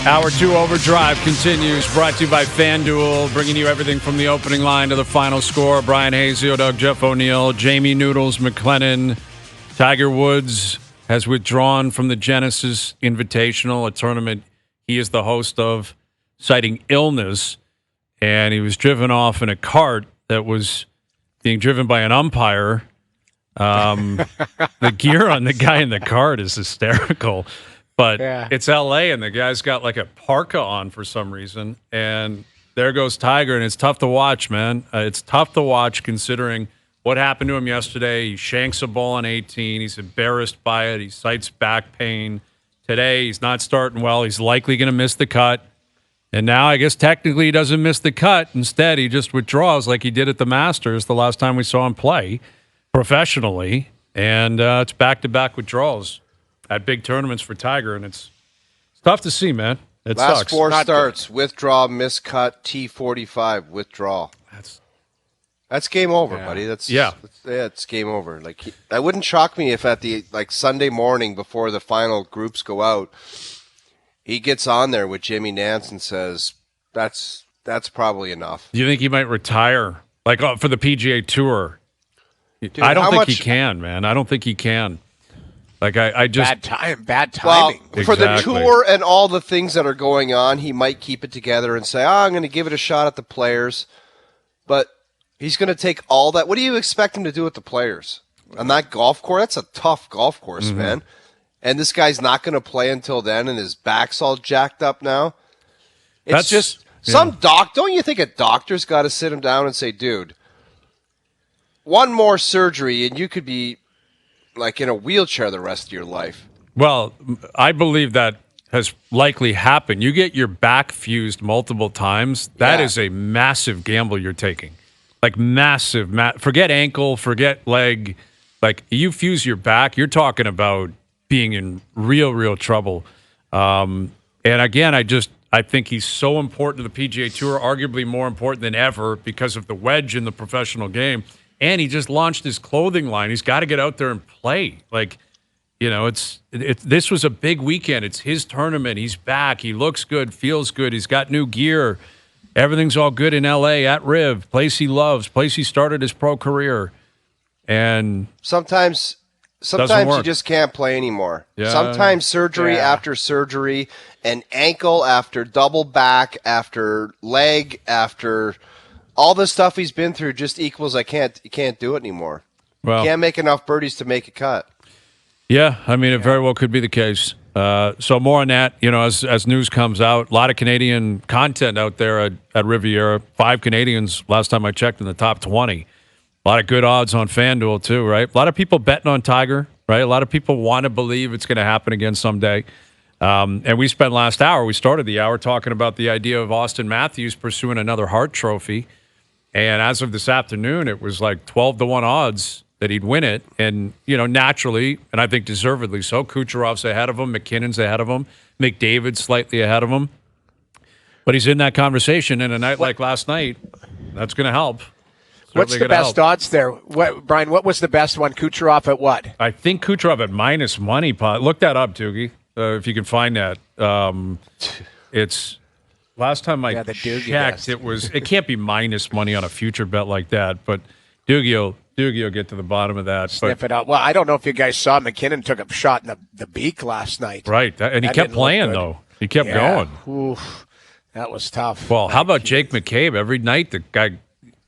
Hour 2 Overdrive continues, brought to you by FanDuel, bringing you everything from the opening line to the final score. Bryan Hayes, Doug, Jeff O'Neill, Jamie Noodles McLennan. Tiger Woods has withdrawn from the Genesis Invitational, a tournament he is the host of, citing illness. And he was driven off in a cart that was being driven by an umpire. The gear on the guy in the cart is hysterical. But It's L.A., and the guy's got like a parka on for some reason. And there goes Tiger, and it's tough to watch, man. It's tough to watch considering what happened to him yesterday. He shanks a ball on 18. He's embarrassed by it. He cites back pain. Today, he's not starting well. He's likely going to miss the cut. And now I guess technically he doesn't miss the cut. Instead, he just withdraws like he did at the Masters the last time we saw him play professionally. And it's back-to-back withdrawals at big tournaments for Tiger, and it's tough to see, man. It Last sucks. four starts, withdraw, miscut, T45, withdrawal. That's game over, buddy. It's game over. Like that wouldn't shock me if at the Sunday morning before the final groups go out, he gets on there with Jimmy Nance and says, "That's probably enough." Do you think he might retire, for the PGA Tour? Dude, I don't think he can, man. I don't think he can. I just bad timing. Well, for the tour and all the things that are going on, he might keep it together and say, I'm going to give it a shot at the Players. But he's going to take all that. What do you expect him to do with the Players? On that golf course? That's a tough golf course, man. And this guy's not going to play until then, and his back's all jacked up now. Don't you think a doctor's got to sit him down and say, dude, one more surgery and you could be in a wheelchair the rest of your life? Well, I believe that has likely happened. You get your back fused multiple times. That is a massive gamble you're taking. Massive. Forget ankle, forget leg. You fuse your back, you're talking about being in real trouble. And again, I think he's so important to the PGA Tour, arguably more important than ever because of the wedge in the professional game. And he just launched his clothing line. He's got to get out there and play. This was a big weekend. It's his tournament. He's back. He looks good, feels good. He's got new gear. Everything's all good in L.A. at Riv, place he loves, place he started his pro career. And sometimes you just can't play anymore. Yeah. Sometimes surgery after surgery, and ankle after double back after leg after all the stuff he's been through just equals you can't do it anymore. Well, can't make enough birdies to make a cut. Yeah, it very well could be the case. So more on that, as news comes out. A lot of Canadian content out there at Riviera. 5 Canadians last time I checked in the top 20. A lot of good odds on FanDuel too, right? A lot of people betting on Tiger, right? A lot of people want to believe it's going to happen again someday. And we spent we started the hour talking about the idea of Austin Matthews pursuing another Hart Trophy. And as of this afternoon, it was 12-1 odds that he'd win it. And, naturally, and I think deservedly so, Kucherov's ahead of him, McKinnon's ahead of him, McDavid's slightly ahead of him. But he's in that conversation, and a night like last night, that's going to help. What's the best odds there? Brian, what was the best one? Kucherov at what? I think Kucherov at minus money. Look that up, Doogie, if you can find that. It's... Last time I checked, it can't be minus money on a future bet like that. But Doogie will get to the bottom of that. Sniff it out. Well, I don't know if you guys saw McKinnon took a shot in the beak last night. Right, and he kept playing though. He kept going. Oof, that was tough. Well, how about Jake McCabe? Every night the guy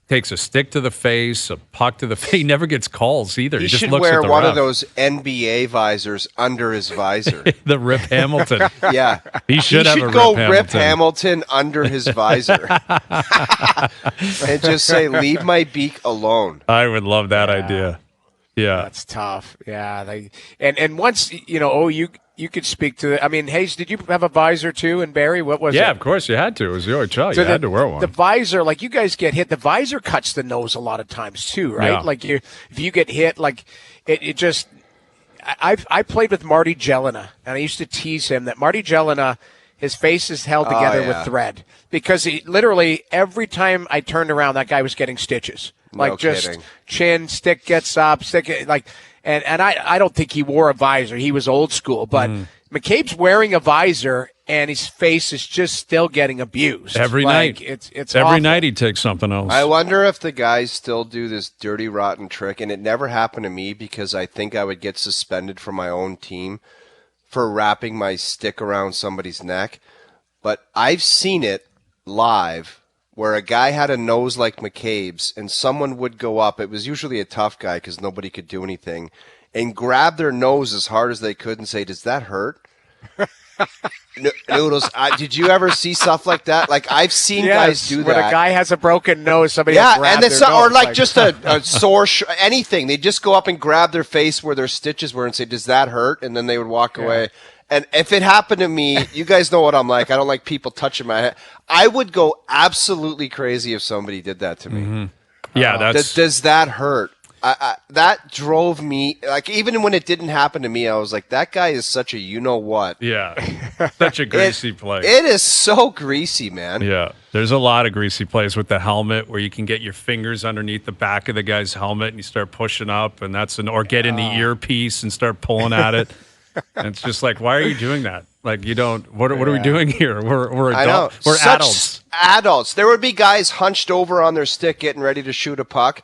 takes a stick to the face, a puck to the face. He never gets calls either. He just should looks wear at the one ref. of those NBA visors under his visor. The Rip Hamilton. Yeah. He should go Rip Hamilton under his visor. And just say, leave my beak alone. I would love that idea. Yeah. That's tough. Yeah. And once, you could speak to it. Hayes, did you have a visor too? And Barry, what was it? Yeah, of course you had to. It was your choice. You had to wear one. The visor, you guys get hit, the visor cuts the nose a lot of times too, right? Yeah. If you get hit, it just... I played with Marty Jelena, and I used to tease him that Marty Jelena, his face is held together with thread. Because he literally, every time I turned around, that guy was getting stitches. No kidding. Chin, stick gets up, and I don't think he wore a visor. He was old school, but McCabe's wearing a visor, and his face is just still getting abused every night. It's every awful. night he takes something else. I wonder if the guys still do this dirty, rotten trick, and it never happened to me because I think I would get suspended from my own team for wrapping my stick around somebody's neck. But I've seen it live where a guy had a nose like McCabe's, and someone would go up. It was usually a tough guy because nobody could do anything, and grab their nose as hard as they could and say, "Does that hurt?" Noodles, did you ever see stuff like that? Like, I've seen guys do that. When a guy has a broken nose, somebody has and it's or like just a sore anything. They just go up and grab their face where their stitches were and say, "Does that hurt?" And then they would walk away. And if it happened to me, you guys know what I'm like. I don't like people touching my head. I would go absolutely crazy if somebody did that to me. Mm-hmm. Yeah, does that hurt? That drove me, like, even when it didn't happen to me, I was like, that guy is such a you-know-what. Yeah, such a greasy play. It is so greasy, man. Yeah, there's a lot of greasy plays with the helmet where you can get your fingers underneath the back of the guy's helmet and you start pushing up, and or get in the earpiece and start pulling at it. And it's just like, why are you doing that? Like, you don't. What are we doing here? We're adults. We're adults. Adults. There would be guys hunched over on their stick getting ready to shoot a puck,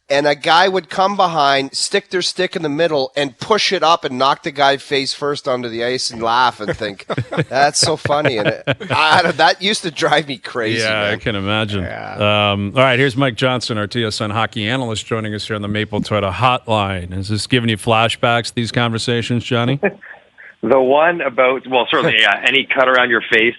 and a guy would come behind, stick their stick in the middle, and push it up and knock the guy face first onto the ice and laugh and think, "That's so funny." And that used to drive me crazy. Yeah, man. I can imagine. Yeah. All right, here's Mike Johnson, our TSN hockey analyst, joining us here on the Maple Toyota Hotline. Is this giving you flashbacks, these conversations, Johnny? The one about, well, certainly, any cut around your face,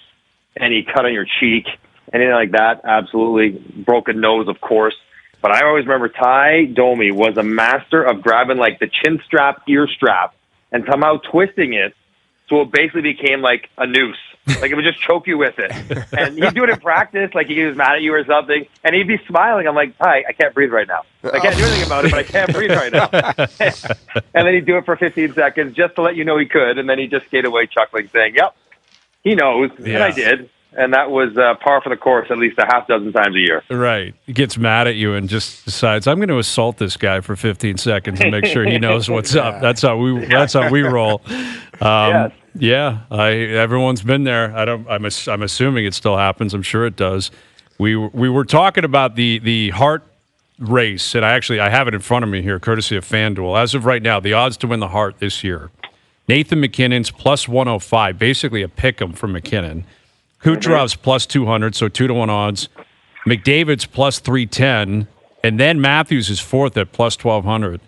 any cut on your cheek, anything like that, absolutely. Broken nose, of course. But I always remember Tie Domi was a master of grabbing, like, the chin strap, ear strap, and somehow twisting it so it basically became like a noose. Like, it would just choke you with it. And he'd do it in practice, like he was mad at you or something, and he'd be smiling. I'm like, Ty, I can't breathe right now. I can't do anything about it, but I can't breathe right now. And then he'd do it for 15 seconds just to let you know he could, and then he'd just skate away chuckling, saying, yep, he knows, and I did. And that was par for the course at least a half dozen times a year. Right. He gets mad at you and just decides, I'm going to assault this guy for 15 seconds and make sure he knows what's up. That's how we roll. Yes. Yeah, everyone's been there. I'm assuming it still happens. I'm sure it does. We were talking about the Hart race, and I have it in front of me here, courtesy of FanDuel. As of right now, the odds to win the Hart this year: Nathan McKinnon's plus 105, basically a pick 'em for McKinnon. Kucherov's plus 200, so 2-1 odds. McDavid's plus 310, and then Matthews is fourth at plus 1,200.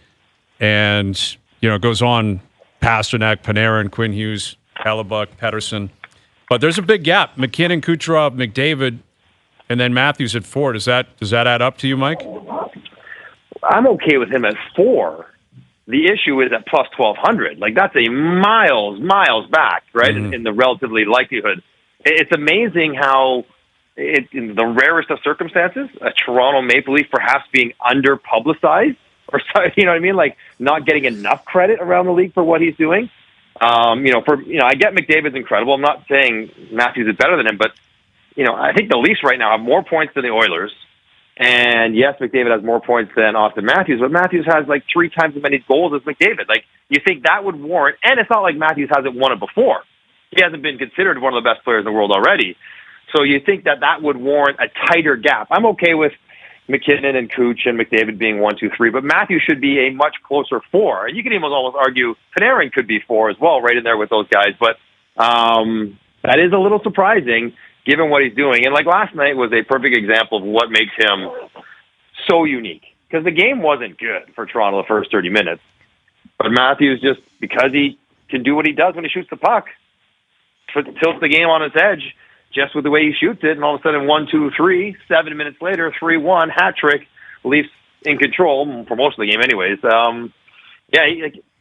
And it goes on: Pasternak, Panarin, Quinn Hughes, Hellebuck, Pettersson. But there's a big gap: McKinnon, Kucherov, McDavid, and then Matthews at 4. Does that add up to you, Mike? I'm okay with him at 4. The issue is at plus 1,200. Like, that's a miles back, right, in the relatively likelihood. It's amazing how, in the rarest of circumstances, a Toronto Maple Leaf perhaps being under-publicized, or you know what I mean, like not getting enough credit around the league for what he's doing. I get McDavid's incredible. I'm not saying Matthews is better than him, but I think the Leafs right now have more points than the Oilers. And yes, McDavid has more points than Austin Matthews, but Matthews has like 3 times as many goals as McDavid. Like, you think that would warrant, and it's not like Matthews hasn't won it before. He hasn't been considered one of the best players in the world already. So you think that would warrant a tighter gap. I'm okay with McKinnon and Kuch and McDavid being 1, 2, 3, but Matthews should be a much closer 4. And you can even almost argue Panarin could be 4 as well, right in there with those guys. But that is a little surprising given what he's doing. And like last night was a perfect example of what makes him so unique. Because the game wasn't good for Toronto the first 30 minutes. But Matthews, just because he can do what he does when he shoots the puck, tilts the game on its edge just with the way he shoots it, and all of a sudden 1, 2, 3, 7 minutes later, 3-1, hat trick, Leafs in control for most of the game anyways.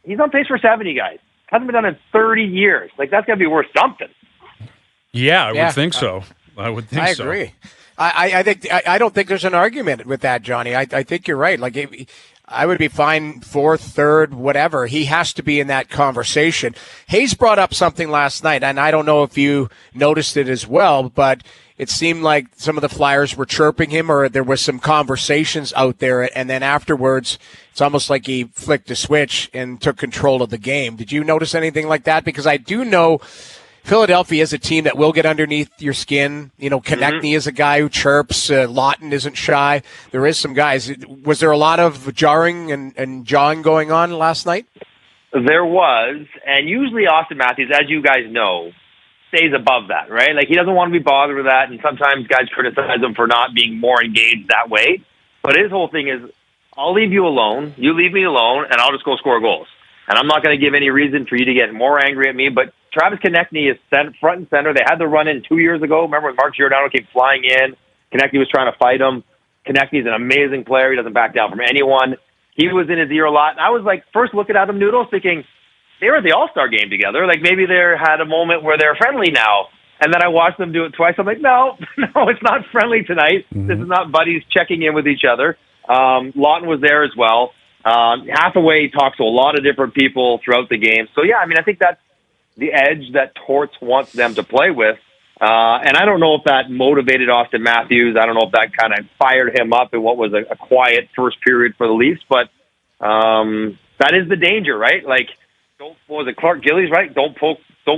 He's on pace for 70, guys. Hasn't been done in 30 years. Like, that's got to be worth something. Yeah, I would think so. I would think so. I agree. I don't think there's an argument with that, Johnny. I think you're right. Like, I would be fine fourth, third, whatever. He has to be in that conversation. Hayes brought up something last night, and I don't know if you noticed it as well, but it seemed like some of the Flyers were chirping him, or there was some conversations out there, and then afterwards it's almost like he flicked a switch and took control of the game. Did you notice anything like that? Because I do know Philadelphia is a team that will get underneath your skin. Konechny is a guy who chirps. Lawton isn't shy. There is some guys. Was there a lot of jarring and jawing going on last night? There was, and usually Austin Matthews, as you guys know, stays above that, right? Like, he doesn't want to be bothered with that, and sometimes guys criticize him for not being more engaged that way. But his whole thing is, I'll leave you alone, you leave me alone, and I'll just go score goals. And I'm not going to give any reason for you to get more angry at me. But Travis Konechny is front and center. They had the run-in 2 years ago. Remember when Mark Giordano came flying in? Konechny was trying to fight him. Konechny's an amazing player. He doesn't back down from anyone. He was in his ear a lot. And I was like, first looking at them, Noodles, thinking, they were at the All-Star game together. Like, maybe they had a moment where they're friendly now. And then I watched them do it twice. I'm like, no, it's not friendly tonight. Mm-hmm. This is not buddies checking in with each other. Lawton was there as well. Hathaway talks to a lot of different people throughout the game. So, yeah, I mean, I think that's the edge that Torts wants them to play with. And I don't know if that motivated Austin Matthews. I don't know if that kind of fired him up in what was a quiet first period for the Leafs. But that is the danger, right? Like, what was it, Clark Gillies, right? Don't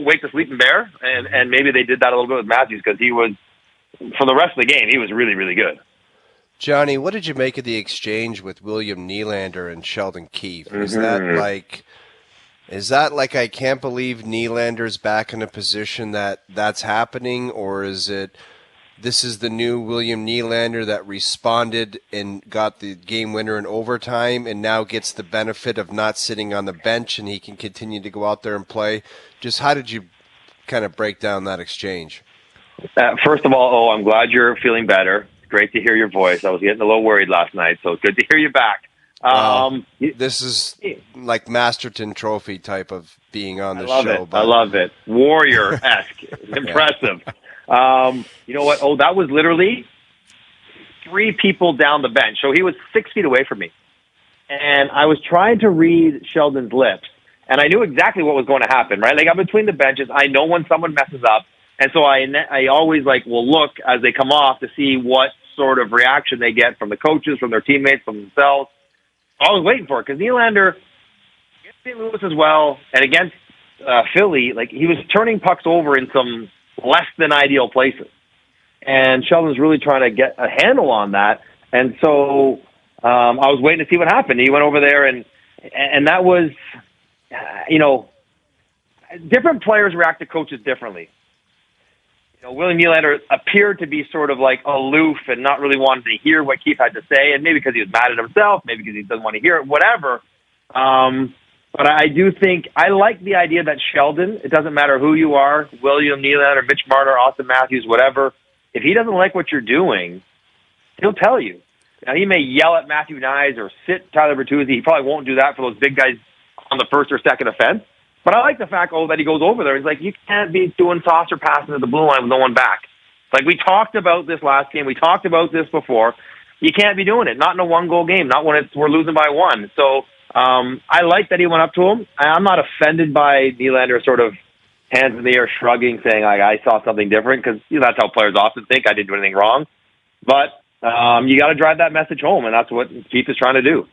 wake the sleeping bear. And maybe they did that a little bit with Matthews because he was, for the rest of the game, he was really, really good. Johnny, what did you make of the exchange with William Nylander and Sheldon Keefe? Mm-hmm. Is that like I can't believe Nylander's back in a position that's happening, or is it this is the new William Nylander that responded and got the game winner in overtime and now gets the benefit of not sitting on the bench and he can continue to go out there and play? Just how did you kind of break down that exchange? First of all, I'm glad you're feeling better. Great to hear your voice. I was getting a little worried last night, so it's good to hear you back. This is like Masterton Trophy type of being on the show. I love it. Warrior-esque. Impressive. You know what? Oh, that was literally 3 people down the bench. So he was 6 feet away from me. And I was trying to read Sheldon's lips, and I knew exactly what was going to happen, right? Like, I'm between the benches. I know when someone messes up, and so I always, will look as they come off to see what sort of reaction they get from the coaches, from their teammates, from themselves. I was waiting for it because Nylander against St. Louis as well, and against Philly, he was turning pucks over in some less than ideal places. And Sheldon's really trying to get a handle on that. And so I was waiting to see what happened. He went over there, and that was, different players react to coaches differently. William Nylander appeared to be sort of aloof and not really wanting to hear what Keefe had to say, and maybe because he was mad at himself, maybe because he doesn't want to hear it, whatever. But I do think I like the idea that Sheldon, it doesn't matter who you are, William Nylander, Mitch Marner, Austin Matthews, whatever, if he doesn't like what you're doing, he'll tell you. Now, he may yell at Matthew Nyes or sit Tyler Bertuzzi. He probably won't do that for those big guys on the first or second offense. But I like the fact, that he goes over there. He's like, you can't be doing saucer passing to the blue line with no one back. We talked about this last game. We talked about this before. You can't be doing it. Not in a one-goal game. Not when we're losing by 1. So I like that he went up to him. I'm not offended by Nylander sort of hands in the air shrugging, saying, I saw something different, because that's how players often think. I didn't do anything wrong. But you got to drive that message home, and that's what Keefe is trying to do.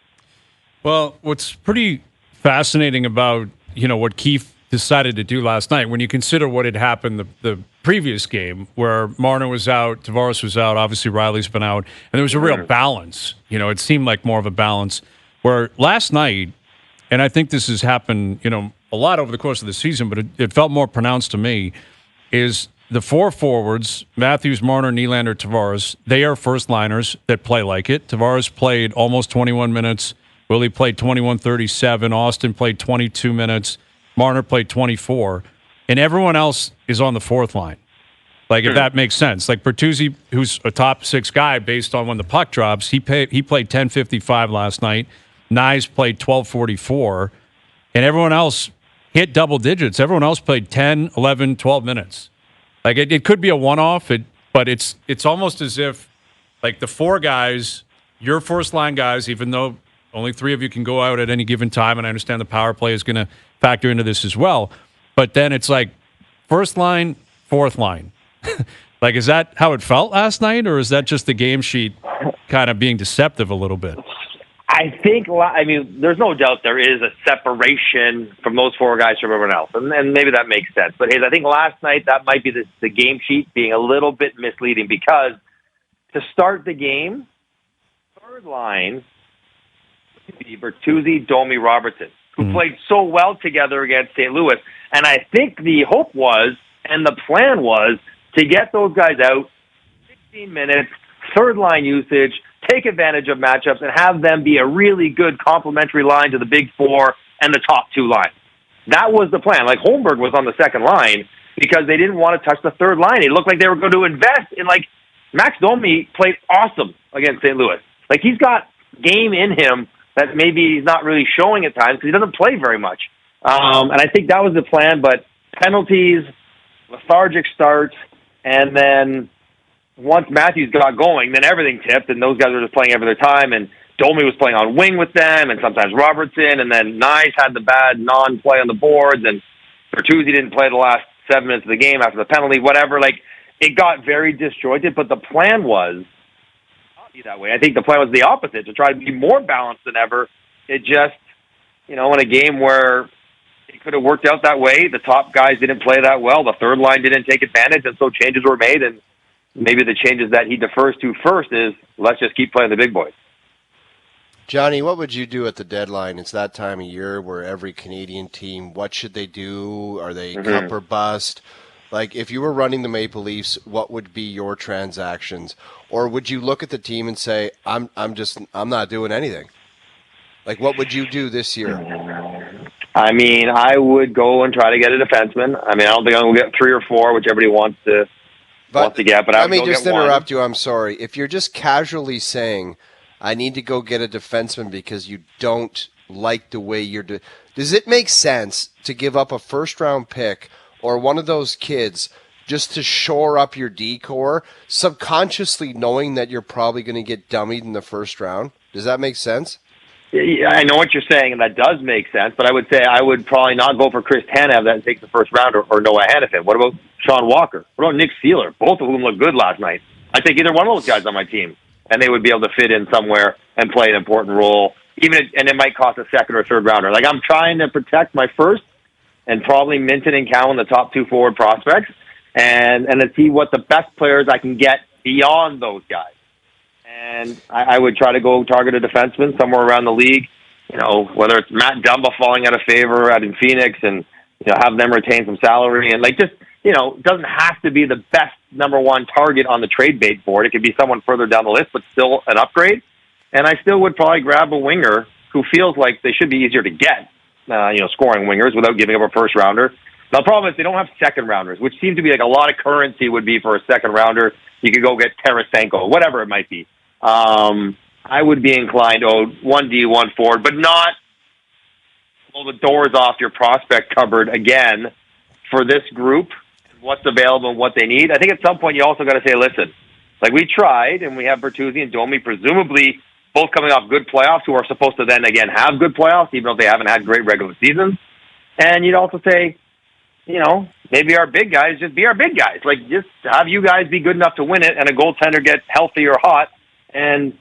Well, what's pretty fascinating about what Keefe decided to do last night, when you consider what had happened the previous game, where Marner was out, Tavares was out, obviously Riley's been out, and there was a real balance. It seemed like more of a balance. Where last night, and I think this has happened, a lot over the course of the season, but it felt more pronounced to me, is the 4 forwards, Matthews, Marner, Nylander, Tavares, they are first liners that play like it. Tavares played almost 21 minutes. Willie played 21:37. Austin played 22 minutes. Marner played 24. And everyone else is on the fourth line. If that makes sense. Bertuzzi, who's a top 6 guy based on when the puck drops, he played 10:55 last night. Nyes played 12:44. And everyone else hit double digits. Everyone else played 10, 11, 12 minutes. It could be a one-off, but it's almost as if, the 4 guys, your first line guys, even though Only 3 of you can go out at any given time, and I understand the power play is going to factor into this as well. But then it's like first line, fourth line. Like, is that how it felt last night, or is that just the game sheet kind of being deceptive a little bit? I think, there's no doubt there is a separation from those 4 guys from everyone else, and maybe that makes sense. But Hayes, I think last night that might be the game sheet being a little bit misleading, because to start the game, third line, Bertuzzi, Domi, Robertson, who played so well together against St. Louis. And I think the hope was, and the plan was, to get those guys out, 16 minutes, third line usage, take advantage of matchups, and have them be a really good complementary line to the big 4 and the top 2 lines. That was the plan. Like, Holmberg was on the second line because they didn't want to touch the third line. It looked like they were going to invest in, like, Max Domi played awesome against St. Louis. Like, he's got game in him that maybe he's not really showing at times because he doesn't play very much. And I think that was the plan, but penalties, lethargic starts, and then once Matthews got going, then everything tipped, and those guys were just playing every other time, and Domi was playing on wing with them, and sometimes Robertson, and then Nyes had the bad non-play on the boards, and Bertuzzi didn't play the last 7 minutes of the game after the penalty, whatever. Like, it got very disjointed, but the plan was that way. I think the plan was the opposite, to try to be more balanced than ever. It just, in a game where it could have worked out that way, the top guys didn't play that well, the third line didn't take advantage, and so changes were made, and maybe the changes that he defers to first is, let's just keep playing the big boys. Johnny, what would you do at the deadline? It's that time of year where every Canadian team, what should they do? Are they cup or bust? Like, if you were running the Maple Leafs, what would be your transactions? Or would you look at the team and say, I'm not doing anything? Like, what would you do this year? I would go and try to get a defenseman. I don't think I'm going to get 3 or 4, which everybody wants to get. But let me just interrupt you. I'm sorry. If you're just casually saying, I need to go get a defenseman because you don't like the way you're doing, does it make sense to give up a first-round pick or one of those kids just to shore up your D-core, subconsciously knowing that you're probably going to get dummied in the first round? Does that make sense? Yeah, I know what you're saying, and that does make sense, but I would say I would probably not go for Chris Tanev that takes the first round or Noah Hannafin. What about Sean Walker? What about Nick Seeler? Both of whom looked good last night. I'd take either one of those guys on my team, and they would be able to fit in somewhere and play an important role, and it might cost a second or third rounder. Like, I'm trying to protect my first and probably Minton and Cowan, the top 2 forward prospects, and to see what the best players I can get beyond those guys. And I would try to go target a defenseman somewhere around the league, whether it's Matt Dumba falling out of favor out in Phoenix, and have them retain some salary, and it doesn't have to be the best number 1 target on the trade bait board. It could be someone further down the list, but still an upgrade. And I still would probably grab a winger who feels like they should be easier to get. Scoring wingers without giving up a first rounder. Now, the problem is they don't have second rounders, which seems to be like a lot of currency would be for a second rounder. You could go get Tarasenko, whatever it might be. I would be inclined, 1D, 1 forward, but not pull the doors off your prospect cupboard again for this group, what's available and what they need. I think at some point you also got to say, listen, like, we tried, and we have Bertuzzi and Domi presumably both coming off good playoffs, who are supposed to then, again, have good playoffs, even if they haven't had great regular seasons. And you'd also say, maybe our big guys just be our big guys. Like, just have you guys be good enough to win it, and a goaltender get healthy or hot. And,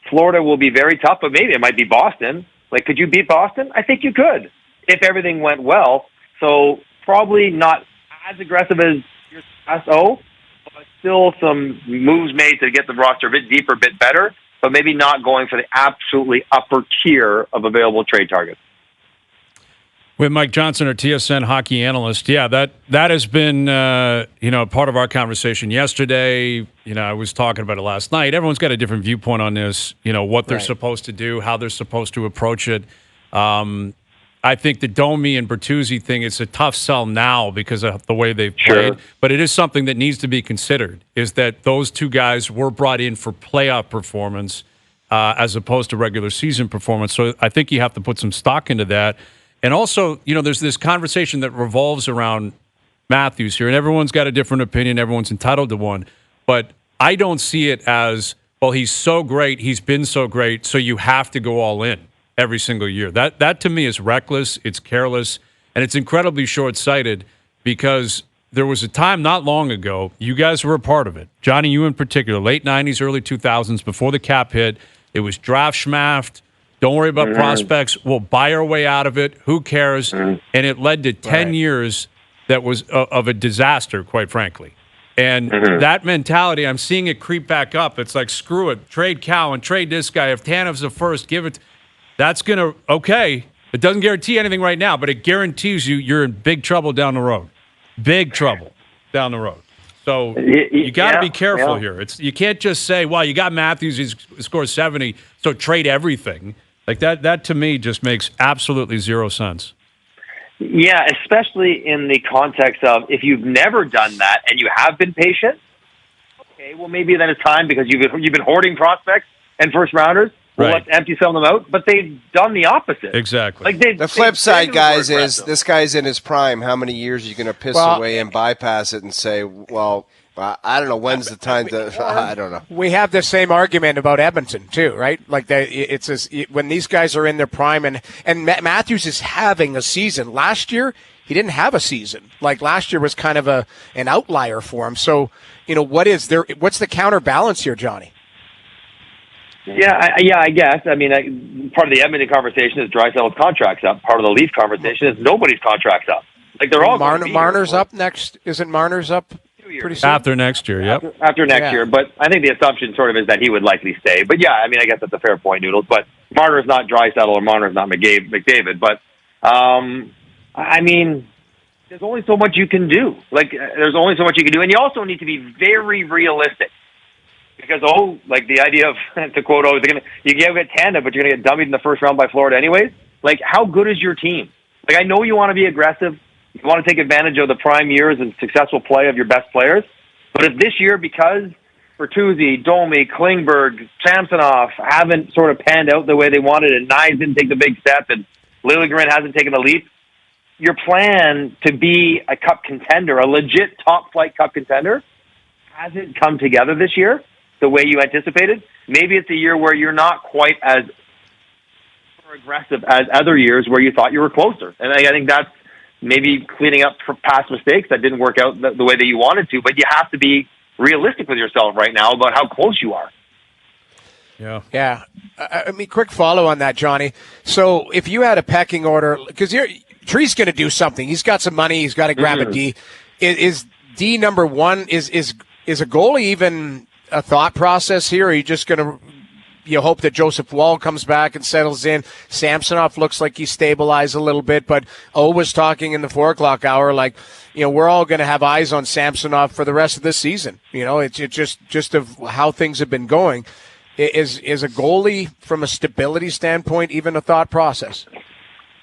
Florida will be very tough, but maybe it might be Boston. Like, could you beat Boston? I think you could, if everything went well. So probably not as aggressive as your SO, but still some moves made to get the roster a bit deeper, a bit better, but maybe not going for the absolutely upper tier of available trade targets. With Mike Johnson, our TSN hockey analyst, that has been part of our conversation yesterday. I was talking about it last night. Everyone's got a different viewpoint on this. What they're supposed to do, how they're supposed to approach it. I think the Domi and Bertuzzi thing is a tough sell now because of the way they've played. Sure. But it is something that needs to be considered. Is that those 2 guys were brought in for playoff performance as opposed to regular season performance. So I think you have to put some stock into that. And also, there's this conversation that revolves around Matthews here, and everyone's got a different opinion. Everyone's entitled to one. But I don't see it as well, he's so great. He's been so great. So you have to go all in every single year. That to me is reckless. It's careless. And it's incredibly short-sighted because there was a time not long ago, you guys were a part of it. Johnny, you in particular, late 90s, early 2000s, before the cap hit, it was draft schmaft. Don't worry about prospects. We'll buy our way out of it. Who cares? And it led to 10 years that was of a disaster, quite frankly. And that mentality, I'm seeing it creep back up. It's like, screw it. Trade Cowan, trade this guy. If Tanev's the first, give it. That's going to, okay. It doesn't guarantee anything right now, but it guarantees you're in big trouble down the road. Big trouble down the road. So you got to be careful here. You can't just say, well, you got Matthews, he scores 70, so trade everything. Like that to me just makes absolutely zero sense. Yeah, especially in the context of if you've never done that and you have been patient, okay, well maybe then it's time because you've been hoarding prospects and first rounders. Well, let's empty some of them out, but they've done the opposite. Exactly. Like the flip side, guys, is this guy's in his prime. How many years are you going to piss away and bypass it and say, well, I don't know, when's the time to – I don't know. We have the same argument about Edmonton too, right? Like when these guys are in their prime and Matthews is having a season. Last year, he didn't have a season. Like last year was kind of an outlier for him. So, what's the counterbalance here, Johnny? Yeah, I guess. I mean, part of the Edmonton conversation is Draisaitl's contract's up. Part of the Leaf conversation is nobody's contract's up. Like they're all Marner's up next. Isn't Marner's up pretty soon? After next year, yep. After next year, but I think the assumption sort of is that he would likely stay. But yeah, I mean, I guess that's a fair point, Noodles. But Marner's not Draisaitl or Marner's not McDavid. But I mean, there's only so much you can do. Like there's only so much you can do, and you also need to be very realistic. Because, like the idea of, to quote, you get Tanev, but you're going to get dummied in the first round by Florida anyways. Like, how good is your team? Like, I know you want to be aggressive. You want to take advantage of the prime years and successful play of your best players. But if this year, because Bertuzzi, Domi, Klingberg, Samsonov haven't sort of panned out the way they wanted, and Knies didn't take the big step, and Liljegren hasn't taken the leap, your plan to be a cup contender, a legit top-flight cup contender, hasn't come together this year the way you anticipated. Maybe it's a year where you're not quite as aggressive as other years where you thought you were closer. And I think that's maybe cleaning up for past mistakes that didn't work out the way that you wanted to. But you have to be realistic with yourself right now about how close you are. Yeah. I mean, quick follow on that, Johnny. So if you had a pecking order, because Tree's going to do something. He's got some money. He's got to grab a D. Is D number one? Is a goalie even a thought process here? Or are you just going to hope that Joseph Wall comes back and settles in? Samsonov looks like he's stabilized a little bit, but was talking in the 4 o'clock hour like, we're all going to have eyes on Samsonov for the rest of this season. It's just of how things have been going. Is a goalie from a stability standpoint even a thought process?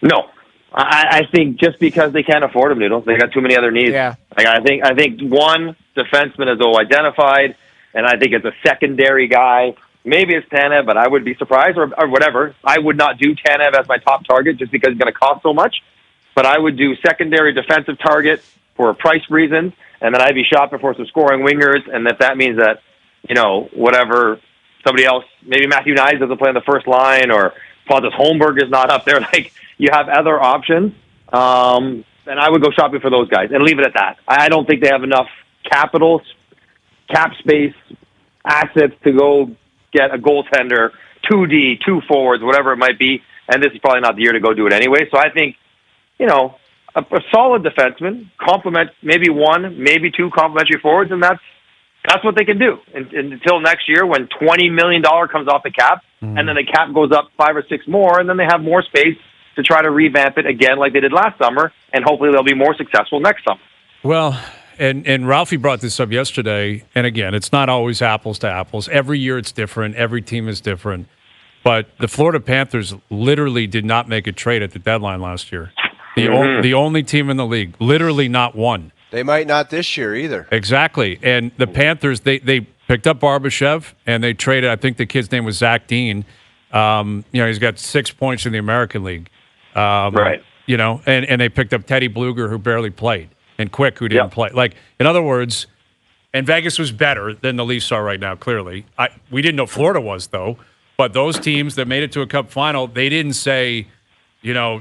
No. I think just because they can't afford him, Noodles, they got too many other needs. Yeah. Like I think one defenseman is identified, and I think it's a secondary guy. Maybe it's Tanev, but I would be surprised, or whatever. I would not do Tanev as my top target just because it's going to cost so much. But I would do secondary defensive target for price reasons, and then I'd be shopping for some scoring wingers. And if that means that, whatever, somebody else, maybe Matthew Knies doesn't play on the first line, or Pontus Holmberg is not up there. Like, you have other options, and I would go shopping for those guys and leave it at that. I don't think they have enough capital, cap space, assets to go get a goaltender, 2D, 2 forwards, whatever it might be, and this is probably not the year to go do it anyway. So I think, a solid defenseman, complement maybe 1, maybe 2 complementary forwards, and that's what they can do until next year when $20 million comes off the cap, and then the cap goes up 5 or 6 more, and then they have more space to try to revamp it again like they did last summer, and hopefully they'll be more successful next summer. Well, and Ralphie brought this up yesterday, and again, it's not always apples to apples. Every year it's different. Every team is different. But the Florida Panthers literally did not make a trade at the deadline last year. The only team in the league, literally not one. They might not this year either. Exactly. And the Panthers, they picked up Barbashev, and they traded, I think the kid's name was Zach Dean. He's got 6 points in the American League. Right. And they picked up Teddy Bluger, who barely played, and Quick, who didn't play. Like, in other words, And Vegas was better than the Leafs are right now, clearly. We didn't know Florida was, though. But those teams that made it to a Cup final, they didn't say,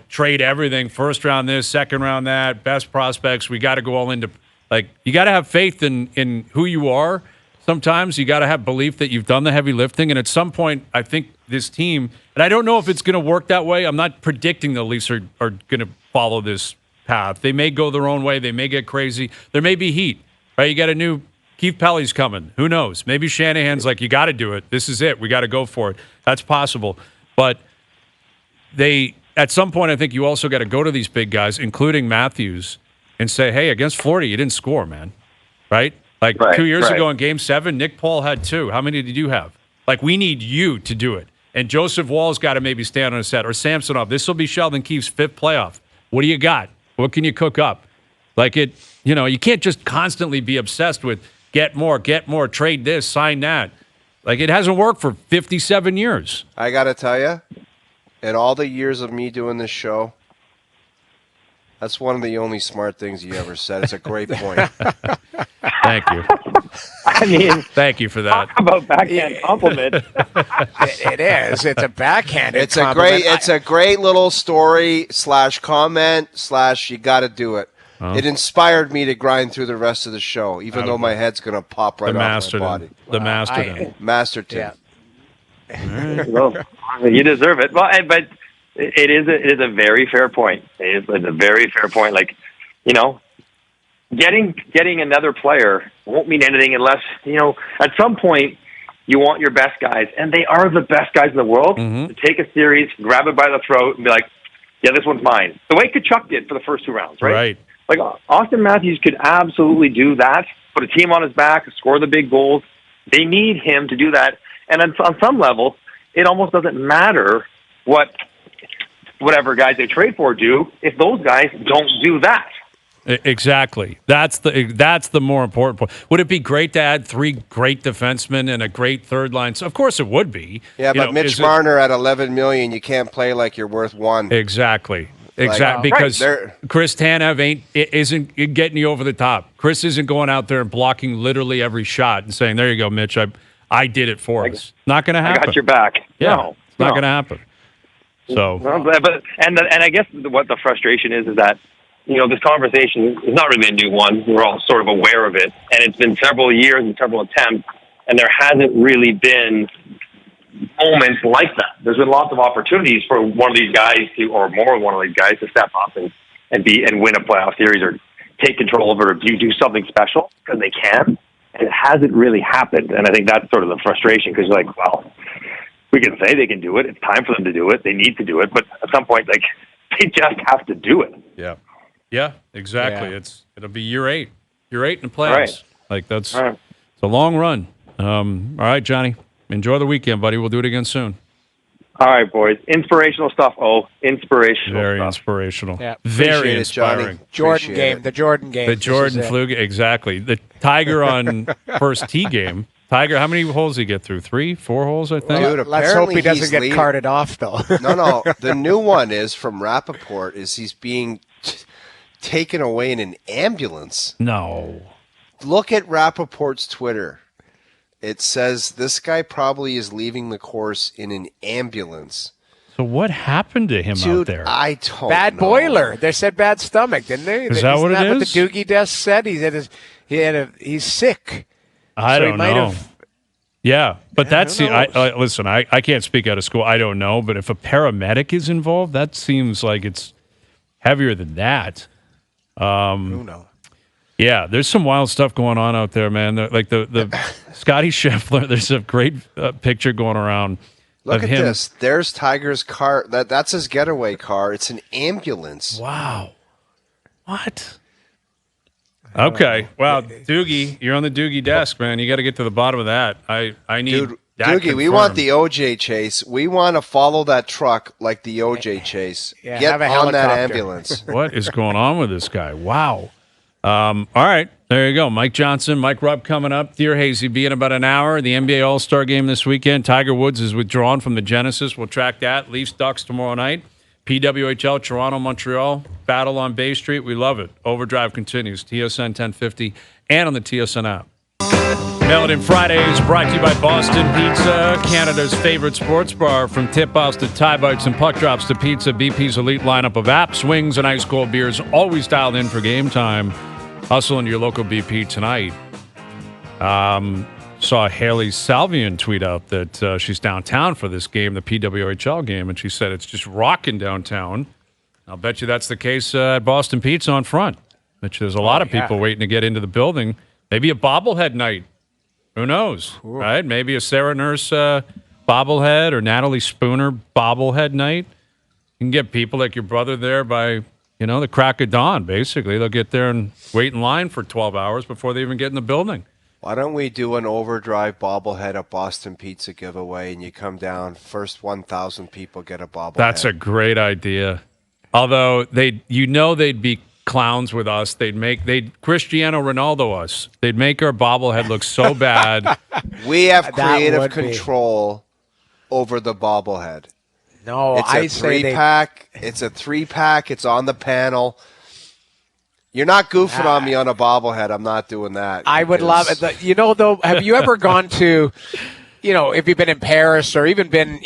trade everything, first round this, second round that, best prospects. We got to go all into you got to have faith in who you are. Sometimes you got to have belief that you've done the heavy lifting. And at some point, I think this team, and I don't know if it's going to work that way. I'm not predicting the Leafs are going to follow this path. They may go their own way. They may get crazy. There may be heat, right? You got a new Keefe Pelly's coming. Who knows? Maybe Shanahan's like, you got to do it. This is it. We got to go for it. That's possible. But at some point, I think you also got to go to these big guys, including Matthews, and say, hey, against Florida, you didn't score, man. Right? 2 years ago in Game 7, Nick Paul had 2. How many did you have? We need you to do it. And Joseph Wall's got to maybe stand on a set. Or Samsonov. This will be Sheldon Keefe's 5th playoff. What do you got? What can you cook up? You can't just constantly be obsessed with get more, trade this, sign that. It hasn't worked for 57 years. I got to tell you, in all the years of me doing this show, that's one of the only smart things you ever said. It's a great point. Thank you. Thank you for that. Talk about backhand compliment. It is. It's a backhand. It's a great little story / comment / you got to do it. It inspired me to grind through the rest of the show, even though my head's going to pop right off my body. The Masterton. Masterton. Yeah. Well, you deserve it. Well, but it is a very fair point. It's a very fair point. Getting another player won't mean anything unless, at some point you want your best guys, and they are the best guys in the world, to take a series, grab it by the throat, and be like, yeah, this one's mine. The way Kachuk did for the first 2 rounds, right? Right. Austin Matthews could absolutely do that, put a team on his back, score the big goals. They need him to do that. And on some level, it almost doesn't matter whatever guys they trade for do if those guys don't do that. Exactly. That's the more important point. Would it be great to add 3 great defensemen and a great third line? So of course it would be. Yeah, but Mitch Marner at $11 million, you can't play like you're worth 1. Exactly. Because Chris Tanev isn't getting you over the top. Chris isn't going out there and blocking literally every shot and saying, "There you go, Mitch. I did it for us." Not going to happen. I got your back. Yeah, no, it's not going to happen. So, and I guess what the frustration is that this conversation is not really a new one. We're all sort of aware of it, and it's been several years and several attempts, and there hasn't really been moments like that. There's been lots of opportunities for one of these guys or more than one of these guys to step up and win a playoff series or take control of it or do something special because they can, and it hasn't really happened. And I think that's sort of the frustration because we can say they can do it. It's time for them to do it. They need to do it, but at some point, they just have to do it. Yeah, exactly. Yeah. It'll be year 8 in the playoffs. Right. It's a long run. All right, Johnny. Enjoy the weekend, buddy. We'll do it again soon. All right, boys. Inspirational stuff. Inspirational Very stuff. inspirational. Yeah. Very inspiring. The Jordan game. The Jordan flu game. Exactly. The Tiger on first tee game. Tiger, how many holes did he get through? 3, 4 holes, I think? Dude, let's hope he doesn't get carted off, though. No. The new one is from Rappaport is he's being taken away in an ambulance. No. Look at Rappaport's Twitter. It says this guy probably is leaving the course in an ambulance. So what happened to him out there? I don't bad know. boiler. They said bad stomach, didn't they? Is that what it is? What the Doogie desk said? He's sick. I don't know. Yeah, but listen, I can't speak out of school. I don't know, but if a paramedic is involved, that seems like it's heavier than that. Who knows? Yeah, there's some wild stuff going on out there, man. The Scotty Scheffler, there's a great picture going around. Look of at him. this. There's Tiger's car. That's his getaway car. It's an ambulance. Wow. What? Okay. Well, Doogie, you're on the Doogie desk, man. You got to get to the bottom of that. I need that Doogie, confirmed. we want the OJ chase. We want to follow that truck like the OJ chase. Yeah, get have a on helicopter. that ambulance. What is going on with this guy? Wow. All right. There you go. Mike Johnson, Mike Rupp coming up. Dear Hazy, be in about an hour. The NBA All-Star Game this weekend. Tiger Woods is withdrawn from the Genesis. We'll track that. Leafs Ducks tomorrow night. PWHL, Toronto, Montreal. Battle on Bay Street. We love it. Overdrive continues. TSN 1050 and on the TSN app. Melon Fridays brought to you by Boston Pizza, Canada's favorite sports bar. From tip-offs to tie bites and puck drops to pizza, BP's elite lineup of apps, wings, and ice-cold beers, always dialed in for game time. Hustle into your local BP tonight. Saw Haley Salvian tweet out that she's downtown for this game, the PWHL game, and she said it's just rocking downtown. I'll bet you that's the case at Boston Pizza on front. Bet you there's a lot of people waiting to get into the building. Maybe a bobblehead night. Who knows, right? Maybe a Sarah Nurse bobblehead or Natalie Spooner bobblehead night. You can get people like your brother there by, the crack of dawn, basically. They'll get there and wait in line for 12 hours before they even get in the building. Why don't we do an OverDrive bobblehead at Boston Pizza giveaway, and you come down, first 1,000 people get a bobblehead. That's a great idea. Although they'd be clowns with us. They'd Cristiano Ronaldo us. They'd make our bobblehead look so bad. We have creative control over the bobblehead. No, it's a three-pack. It's a 3-pack. It's on the panel. You're not goofing on me on a bobblehead. I'm not doing that. I would love it. Though, have you ever gone to, if you've been in Paris or even been,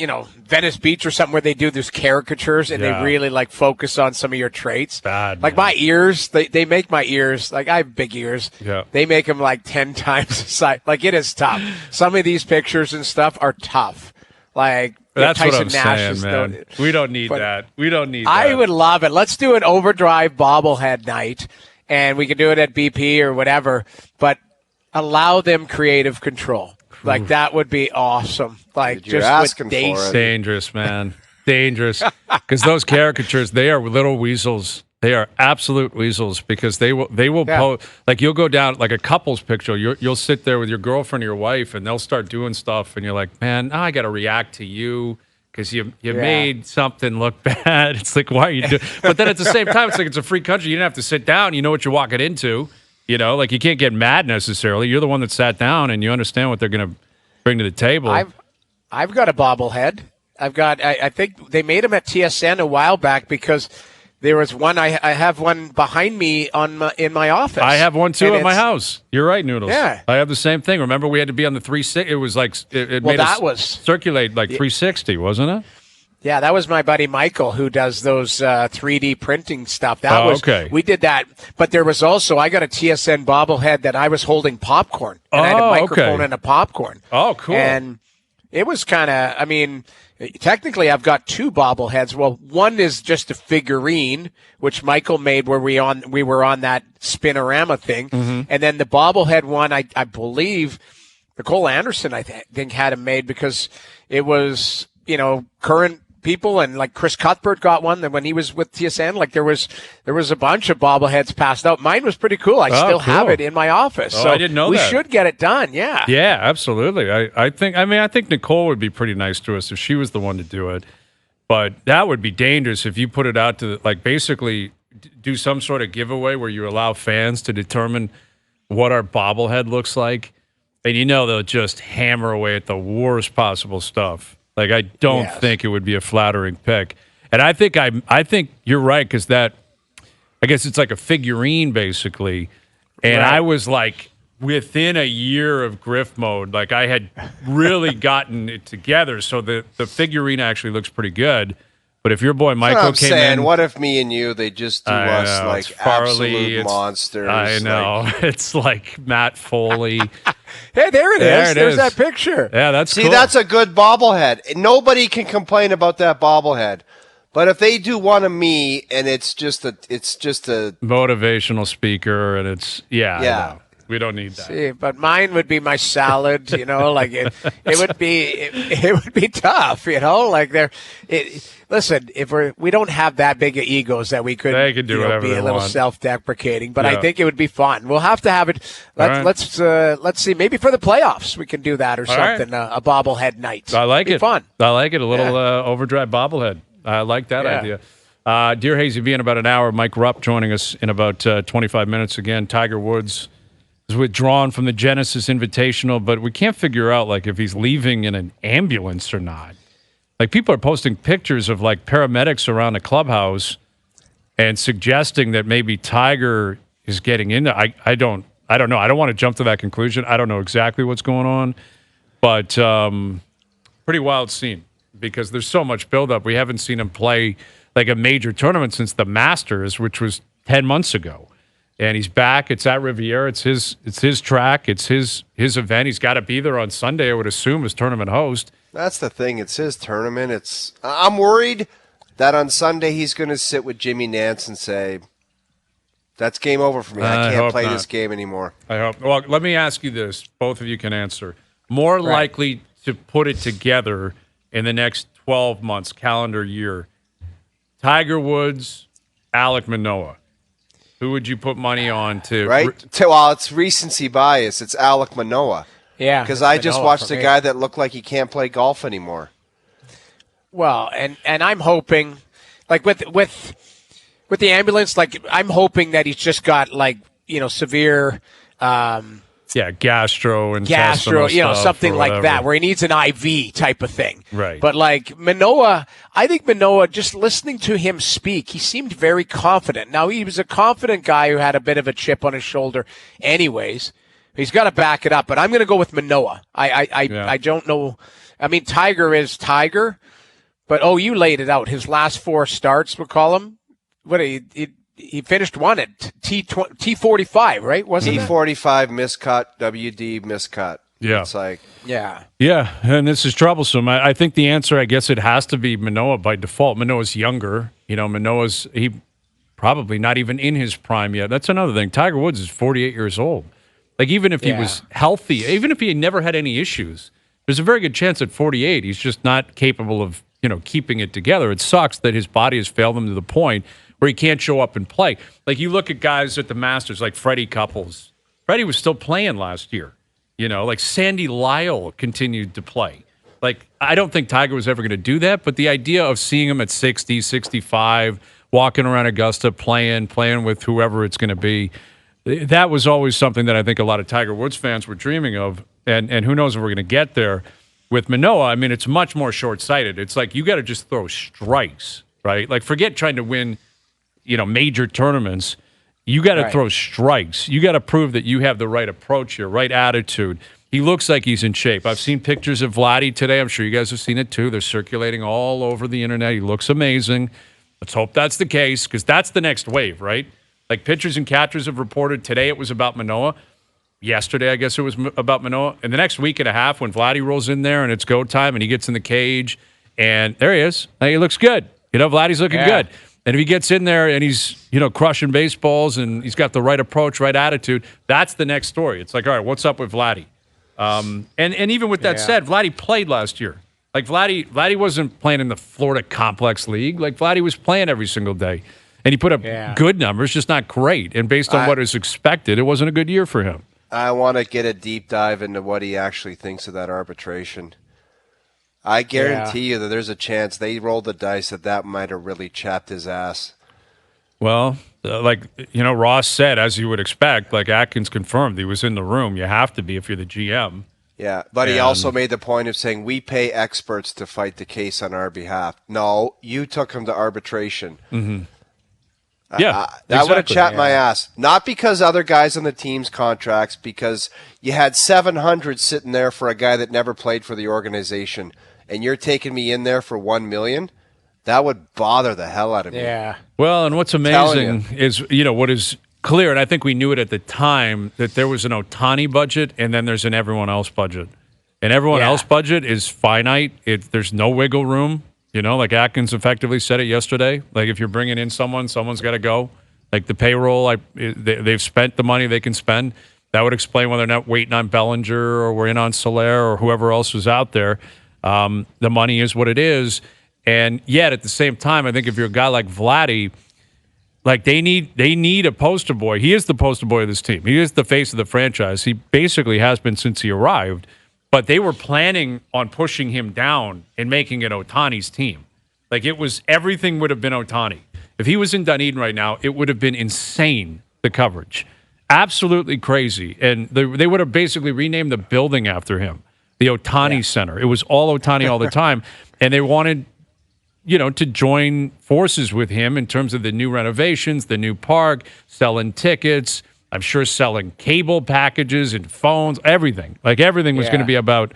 Venice Beach or something where they do those caricatures and they really focus on some of your traits. Bad, like my ears, they make my ears, I have big ears. Yeah. They make them 10 times the size. It is tough. Some of these pictures and stuff are tough. That's Tyson what I'm Nash saying, man. We don't need that. We don't need that. I would love it. Let's do an OverDrive bobblehead night, and we can do it at BP or whatever, but allow them creative control. That would be awesome. You're asking for it. Dangerous, man. Dangerous. Because those caricatures, they are little weasels. They are absolute weasels because they will you'll go down a couple's picture. You'll sit there with your girlfriend or your wife, and they'll start doing stuff, and you're like, man, I got to react to you because you made something look bad. It's like, why are you doing? But then at the same time, it's like it's a free country. You don't have to sit down. You know what you're walking into. You can't get mad necessarily. You're the one that sat down, and you understand what they're going to bring to the table. I've got a bobblehead. I think they made them at TSN a while back because there was one. I have one behind me in my office. I have one too at my house. You're right, Noodles. Yeah, I have the same thing. Remember, we had to be on the 360. It was it made us circulate 360, wasn't it? Yeah, that was my buddy Michael who does those 3D printing stuff. Okay. We did that, but there was also I got a TSN bobblehead that I was holding popcorn, and I had a microphone and a popcorn. Oh, cool! And it was kind of, technically I've got 2 bobbleheads. Well, one is just a figurine, which Michael made where we were on that Spinorama thing. Mm-hmm. And then the bobblehead one, I believe Nicole Anderson, I think had him made because it was, current people and Chris Cuthbert got one that when he was with TSN, there was a bunch of bobbleheads passed out. Mine was pretty cool. I still have it in my office. So I didn't know we that. should get it done. Yeah. Yeah, absolutely. I think Nicole would be pretty nice to us if she was the one to do it. But that would be dangerous if you put it out to basically do some sort of giveaway where you allow fans to determine what our bobblehead looks like. And they'll just hammer away at the worst possible stuff. I don't think it would be a flattering pick. And I think you're right because I guess it's like a figurine basically. And I was within a year of Griff mode, I had really gotten it together. So the figurine actually looks pretty good. But if your boy Michael came in, what if me and you, they just do us absolute monsters? I know. It's like Matt Foley. Hey, there it is. There's that picture. Yeah, that's cool. That's a good bobblehead. Nobody can complain about that bobblehead. But if they do one of me and it's just a motivational speaker and it's we don't need that. See, but mine would be my salad, it would be tough, listen, if we don't have that big of egos that we could do whatever be they a little want. Self-deprecating, but I think it would be fun. We'll have to have it. Let's see, maybe for the playoffs we can do that or something. A bobblehead night. I like it. Fun. I like it. A little OverDrive bobblehead. I like that idea. Dear Hayes, you'll be in about an hour. Mike Rupp joining us in about 25 minutes again. Tiger Woods is withdrawn from the Genesis Invitational, but we can't figure out if he's leaving in an ambulance or not. People are posting pictures of paramedics around the clubhouse and suggesting that maybe Tiger is getting into. I don't I don't know. I don't want to jump to that conclusion. I don't know exactly what's going on, but pretty wild scene because there's so much buildup. We haven't seen him play like a major tournament since the Masters, which was 10 months ago. And he's back. It's at Riviera. It's his track. It's his event. He's got to be there on Sunday, I would assume, as tournament host. That's the thing. It's his tournament. I'm worried that on Sunday he's going to sit with Jimmy Nance and say, that's game over for me. I can't play this game anymore. I hope. Well, let me ask you this. Both of you can answer. More likely to put it together in the next 12 months, calendar year, Tiger Woods, Alek Manoah. Who would you put money on to? Right? Well, it's recency bias. It's Alek Manoah. Yeah. Because I just watched a guy that looked like he can't play golf anymore. Well, and I'm hoping, like with the ambulance, like I'm hoping that he's just got like, severe gastro, something like that, where he needs an IV type of thing. Right. But like Manoah, I think Manoah, just listening to him speak, he seemed very confident. Now, he was a confident guy who had a bit of a chip on his shoulder anyways. He's got to back it up, but I'm going to go with Manoah. I don't know. I mean, Tiger is Tiger, but you laid it out. His last 4 starts, McCollum, he finished one at T45, right? Wasn't it? T45 miscut, WD miscut. Yeah. It's like... Yeah. Yeah, and this is troublesome. I think the answer, I guess it has to be Manoah by default. Manoah's younger. He probably not even in his prime yet. That's another thing. Tiger Woods is 48 years old. Like, even if he was healthy, even if he had never had any issues, there's a very good chance at 48 he's just not capable of, keeping it together. It sucks that his body has failed him to the point where he can't show up and play. Like, you look at guys at the Masters, like Freddie Couples. Freddie was still playing last year. Like Sandy Lyle continued to play. Like, I don't think Tiger was ever going to do that, but the idea of seeing him at 60, 65, walking around Augusta, playing with whoever it's going to be, that was always something that I think a lot of Tiger Woods fans were dreaming of, and who knows if we're going to get there. With Manoah, I mean, it's much more short-sighted. It's like you got to just throw strikes, right? Like, forget trying to win, major tournaments. You got to throw strikes. You got to prove that you have the right approach here, right attitude. He looks like he's in shape. I've seen pictures of Vladdy today. I'm sure you guys have seen it too. They're circulating all over the internet. He looks amazing. Let's hope that's the case, because that's the next wave, right? Like, pitchers and catchers have reported today it was about Manoah. Yesterday, I guess it was about Manoah. In the next week and a half, when Vladdy rolls in there and it's go time and he gets in the cage, and there he is. He looks good. Vladdy's looking good. And if he gets in there and he's, crushing baseballs and he's got the right approach, right attitude, that's the next story. It's like, all right, what's up with Vladdy? And even with that said, Vladdy played last year. Like, Vladdy wasn't playing in the Florida Complex League. Like, Vladdy was playing every single day. And he put up good numbers, just not great. And based on what is expected, it wasn't a good year for him. I want to get a deep dive into what he actually thinks of that arbitration. I guarantee you that there's a chance they rolled the dice that might have really chapped his ass. Well, Ross said, as you would expect, like Atkins confirmed, he was in the room. You have to be if you're the GM. Yeah, but he also made the point of saying, we pay experts to fight the case on our behalf. No, you took him to arbitration. Mm-hmm. That would have chapped my ass. Not because other guys on the team's contracts, because you had 700 sitting there for a guy that never played for the organization, and you're taking me in there for $1 million. That would bother the hell out of me. Yeah. Well, and what's amazing is, what is clear, and I think we knew it at the time, that there was an Ohtani budget and then there's an everyone else budget. And everyone else budget is finite. There's no wiggle room. Like Atkins effectively said it yesterday. Like, if you're bringing in someone's got to go. Like, the payroll, they've spent the money they can spend. That would explain why they're not waiting on Bellinger or we're in on Soler or whoever else was out there. The money is what it is. And yet, at the same time, I think if you're a guy like Vladdy, like, they need a poster boy. He is the poster boy of this team. He is the face of the franchise. He basically has been since he arrived. But they were planning on pushing him down and making it Ohtani's team. Like, everything would have been Ohtani. If he was in Dunedin right now, it would have been insane, the coverage. Absolutely crazy. And they would have basically renamed the building after him, the Ohtani Center. It was all Ohtani all the time. And they wanted, to join forces with him in terms of the new renovations, the new park, selling tickets. I'm sure selling cable packages and phones, everything. Like everything was going to be about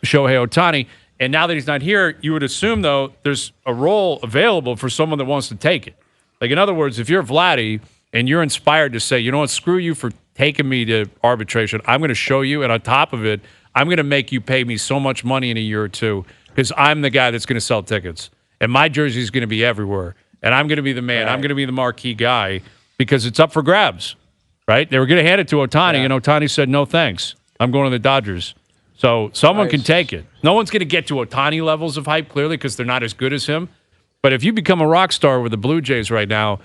Shohei Ohtani. And now that he's not here, you would assume, though, there's a role available for someone that wants to take it. Like, in other words, if you're Vladdy and you're inspired to say, you know what, screw you for taking me to arbitration, I'm going to show you, and on top of it, I'm going to make you pay me so much money in a year or two because I'm the guy that's going to sell tickets. And my jersey is going to be everywhere. And I'm going to be the man. Right. I'm going to be the marquee guy because it's up for grabs, right? They were going to hand it to Ohtani, and Ohtani said, no thanks. I'm going to the Dodgers. So someone can take it. No one's going to get to Ohtani levels of hype, clearly, because they're not as good as him. But if you become a rock star with the Blue Jays right now,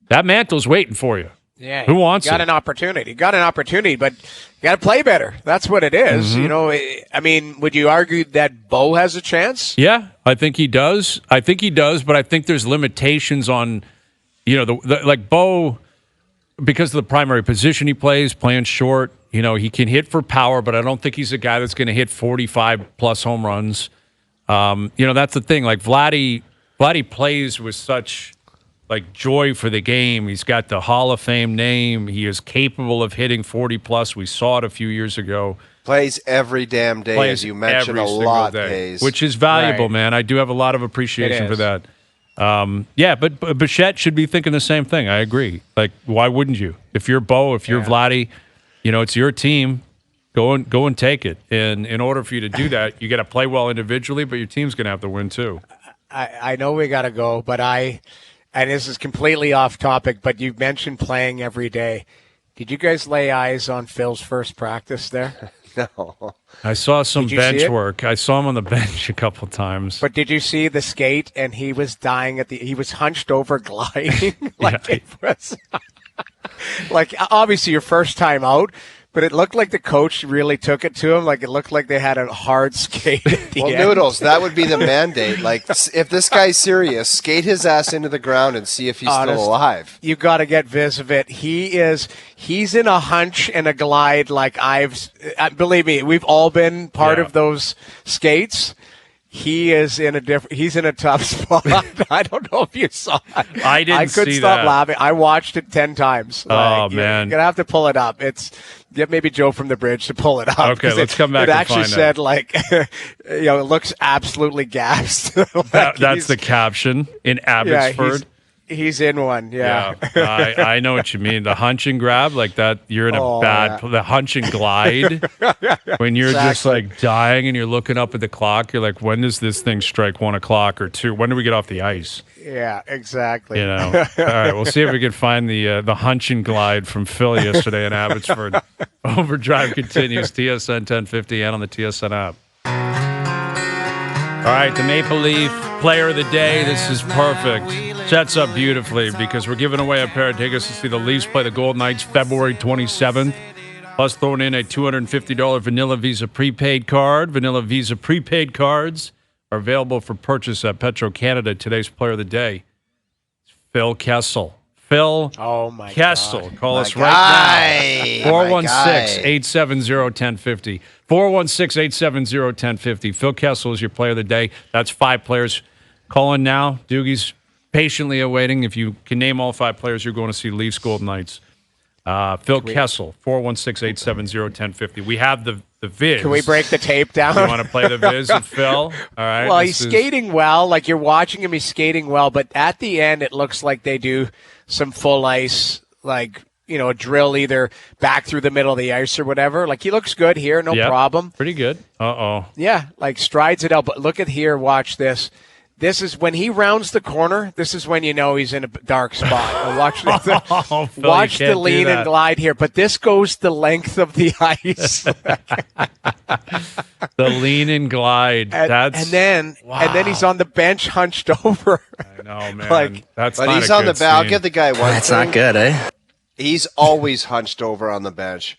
that mantle's waiting for you. Yeah, who wants got it? An opportunity. Got an opportunity, but you got to play better. That's what it is. Mm-hmm. You know, I mean, would you argue that Bo has a chance? Yeah, I think he does. But I think there's limitations on, you know, like Bo, because of the primary position he plays, playing short. You know, he can hit for power, but I don't think he's a guy that's going to hit 45-plus home runs. You know, that's the thing. Like, Vladdy plays with such, like, joy for the game. He's got the Hall of Fame name. He is capable of hitting 40-plus. We saw it a few years ago. Plays every damn day, as you mentioned a lot, Hayes. Which is valuable, man. I do have a lot of appreciation for that. Yeah, but Bichette should be thinking the same thing. I agree. Like, why wouldn't you? If you're Bo, if you're Vladdy, you know, it's your team. Go and take it. And in order for you to do that, you got to play well individually, but your team's going to have to win too. I know we got to go, but and this is completely off topic, but you mentioned playing every day. Did you guys lay eyes on Phil's first practice there? No. I saw some bench work. I saw him on the bench a couple times. But did you see the skate? And he was dying he was hunched over gliding. It was like, obviously your first time out, but it looked like the coach really took it to him. Like, it looked like they had a hard skate at the end. Noodles, that would be the mandate. Like, if this guy's serious, skate his ass into the ground and see if he's still alive. You got to get vis of it. He's in a hunch and a glide. Like, believe me, we've all been part of those skates. He's in a tough spot. I don't know if you saw it. I couldn't stop laughing. I watched it 10 times. Oh, man. You're going to have to pull it up. Get maybe Joe from the bridge to pull it up. Okay, let's come back and find it. It actually said, like, you know, it looks absolutely gassed. That's the caption in Abbotsford. He's in one, yeah. I know what you mean. The hunch and grab, like that, you're in the hunch and glide. When you're just like dying and you're looking up at the clock, you're like, when does this thing strike 1 o'clock or 2? When do we get off the ice? Yeah, exactly. You know. All right, we'll see if we can find the hunch and glide from Phil yesterday in Abbotsford. Overdrive continues, TSN 1050 and on the TSN app. All right, the Maple Leaf Player of the Day. This is perfect. Sets up beautifully because we're giving away a pair of tickets to see the Leafs play the Golden Knights February 27th. Plus throwing in a $250 Vanilla Visa prepaid card. Vanilla Visa prepaid cards are available for purchase at Petro-Canada. Today's Player of the Day is Phil Kessel. Phil Kessel. God. Call us right now. 416-870-1050. 416-870-1050. Phil Kessel is your Player of the Day. That's 5 players. Call in now. Doogie's patiently awaiting. If you can name all 5 players, you're going to see Leafs Golden Knights. Phil Kessel, 416-870-1050. We have the Viz. Can we break the tape down? You want to play the Viz of Phil? All right. Well, he's skating well. Like, you're watching him, he's skating well. But at the end, it looks like they do some full ice, like, you know, a drill either back through the middle of the ice or whatever. Like, he looks good here, no problem. Pretty good. Uh-oh. Yeah, like strides it out. But look at here, watch this. This is when he rounds the corner. This is when you know he's in a dark spot. Watch the lean and glide here. But this goes the length of the ice. The lean and glide. And then he's on the bench hunched over. I know, man. But he's on the bench. I'll give the guy one. That's not good, eh? He's always hunched over on the bench.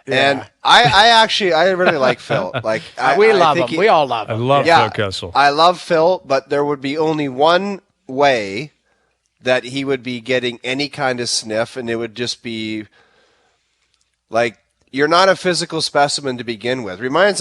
Yeah. And I really like Phil. Like, we love him. We all love him. I love Phil Kessel. I love Phil, but there would be only one way that he would be getting any kind of sniff, and it would just be like, you're not a physical specimen to begin with. Reminds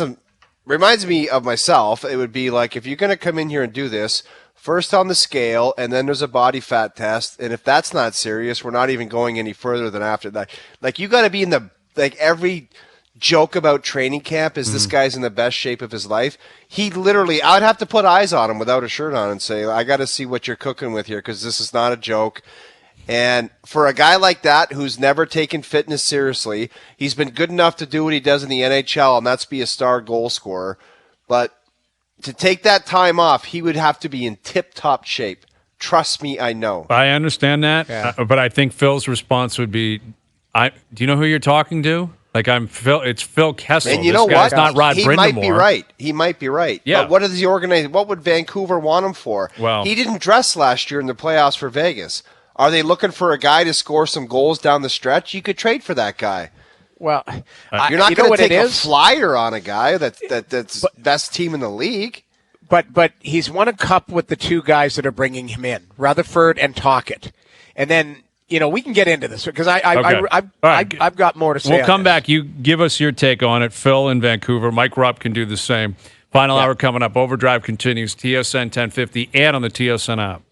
reminds me of myself. It would be like, if you're going to come in here and do this, first on the scale, and then there's a body fat test. And if that's not serious, we're not even going any further than after that. Like, you got to be in the, like, every joke about training camp is this guy's in the best shape of his life. He literally, I would have to put eyes on him without a shirt on and say, I got to see what you're cooking with here, because this is not a joke. And for a guy like that who's never taken fitness seriously, he's been good enough to do what he does in the NHL, and that's be a star goal scorer. But to take that time off, he would have to be in tip-top shape. Trust me, I know. I understand that, but I think Phil's response would be, do you know who you're talking to? Like, it's Phil Kessel. And you know what? Not Rod he Brindamore. might be right. He might be right. Yeah. But what is the organization? What would Vancouver want him for? Well, he didn't dress last year in the playoffs for Vegas. Are they looking for a guy to score some goals down the stretch? You could trade for that guy. Well, you're not going to take a flyer on a guy that's best team in the league. But he's won a cup with the two guys that are bringing him in, Rutherford and Tocchet. And then, we can get into this because I've got more to say. We'll come back. You give us your take on it. Phil in Vancouver. Mike Rupp can do the same. Final hour coming up. Overdrive continues. TSN 1050 and on the TSN app.